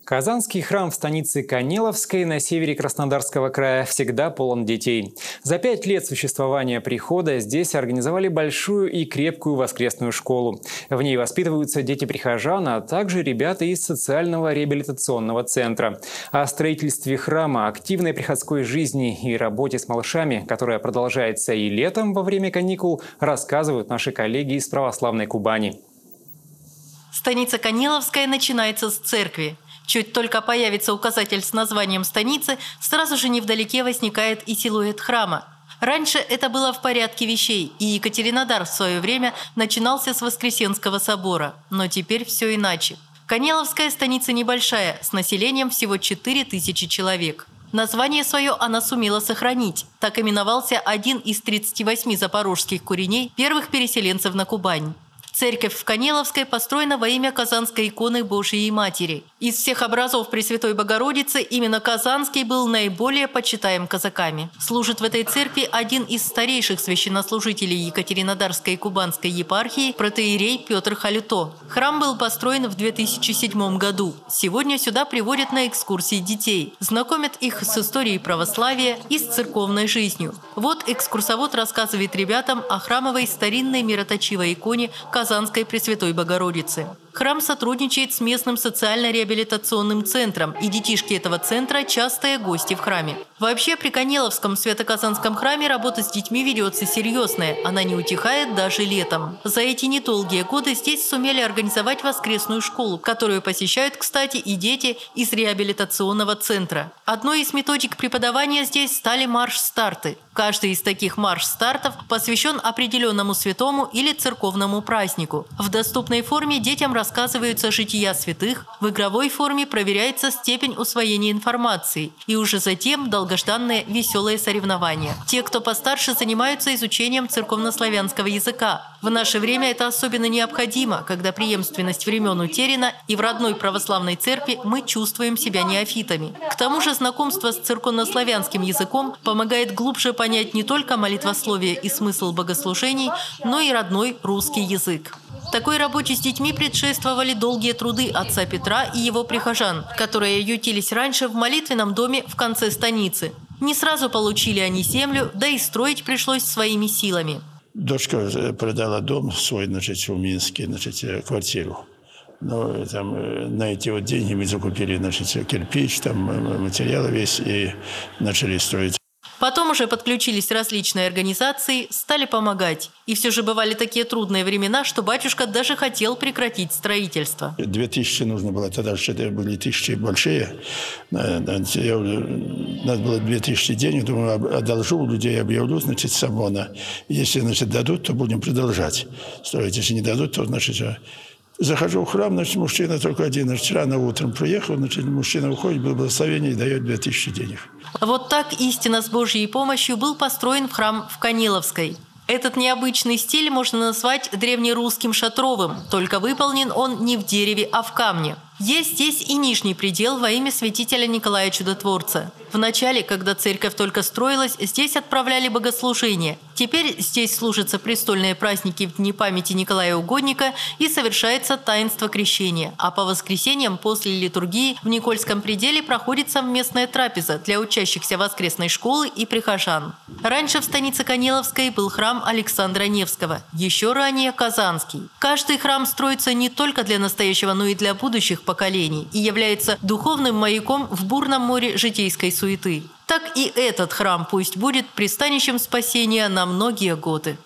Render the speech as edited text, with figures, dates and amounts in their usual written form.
Казанский храм в станице Канеловской на севере Краснодарского края всегда полон детей. За 5 лет существования прихода здесь организовали большую и крепкую воскресную школу. В ней воспитываются дети прихожан, а также ребята из социального реабилитационного центра. О строительстве храма, активной приходской жизни и работе с малышами, которая продолжается и летом во время каникул, рассказывают наши коллеги из православной Кубани. Станица Канеловская начинается с церкви. Чуть только появится указатель с названием станицы, сразу же невдалеке возникает и силуэт храма. Раньше это было в порядке вещей, и Екатеринодар в свое время начинался с Воскресенского собора. Но теперь все иначе. Канеловская станица небольшая, с населением всего 4000 человек. Название свое она сумела сохранить. Так именовался один из 38 запорожских куреней, первых переселенцев на Кубань. Церковь в Канеловской построена во имя Казанской иконы Божией Матери. Из всех образов Пресвятой Богородицы именно Казанский был наиболее почитаем казаками. Служит в этой церкви один из старейших священнослужителей Екатеринодарской и Кубанской епархии протоиерей Петр Халюто. Храм был построен в 2007 году. Сегодня сюда приводят на экскурсии детей, знакомят их с историей православия и с церковной жизнью. Вот экскурсовод рассказывает ребятам о храмовой старинной мироточивой иконе Казанской Пресвятой Богородицы. Храм сотрудничает с местным социально-реабилитационным центром, и детишки этого центра – частые гости в храме. Вообще, при Канеловском Свято-Казанском храме работа с детьми ведется серьезная, она не утихает даже летом. За эти недолгие годы здесь сумели организовать воскресную школу, которую посещают, кстати, и дети из реабилитационного центра. Одной из методик преподавания здесь стали марш-старты. Каждый из таких марш-стартов посвящен определенному святому или церковному празднику. В доступной форме детям рассказываются жития святых, в игровой форме проверяется степень усвоения информации и уже затем долгожданные веселые соревнования. Те, кто постарше, занимаются изучением церковнославянского языка. В наше время это особенно необходимо, когда преемственность времен утеряна, и в родной православной церкви мы чувствуем себя неофитами. К тому же знакомство с церковнославянским языком помогает глубже понять не только молитвословие и смысл богослужений, но и родной русский язык. Такой работе с детьми предшествовали долгие труды отца Петра и его прихожан, которые ютились раньше в молитвенном доме в конце станицы. Не сразу получили они землю, да и строить пришлось своими силами. Дочка продала дом свой, в Минске, квартиру. Но там на эти вот деньги мы закупили, кирпич, там материал весь и начали строить. Потом уже подключились различные организации, стали помогать. И все же бывали такие трудные времена, что батюшка даже хотел прекратить строительство. 2000 нужно было, тогда что были тысячи большие. Надо было 2000 денег, думаю, одолжу у людей, объявлю, с ОМОНа. Если, дадут, то будем продолжать строить. Если не дадут, то, захожу в храм, мужчина только один. Рано утром приехал, мужчина уходит, было благословение и дает 2000 денег. Вот так истинно с Божьей помощью был построен храм в Канеловской. Этот необычный стиль можно назвать древнерусским шатровым, только выполнен он не в дереве, а в камне. Есть здесь и нижний предел во имя святителя Николая Чудотворца. Вначале, когда церковь только строилась, здесь отправляли богослужения. Теперь здесь служатся престольные праздники в дни памяти Николая Угодника и совершается таинство крещения. А по воскресеньям после литургии в Никольском пределе проходит совместная трапеза для учащихся воскресной школы и прихожан. Раньше в станице Канеловской был храм Александра Невского, еще ранее Казанский. Каждый храм строится не только для настоящего, но и для будущих поколений и является духовным маяком в бурном море житейской суеты. Так и этот храм пусть будет пристанищем спасения на многие годы.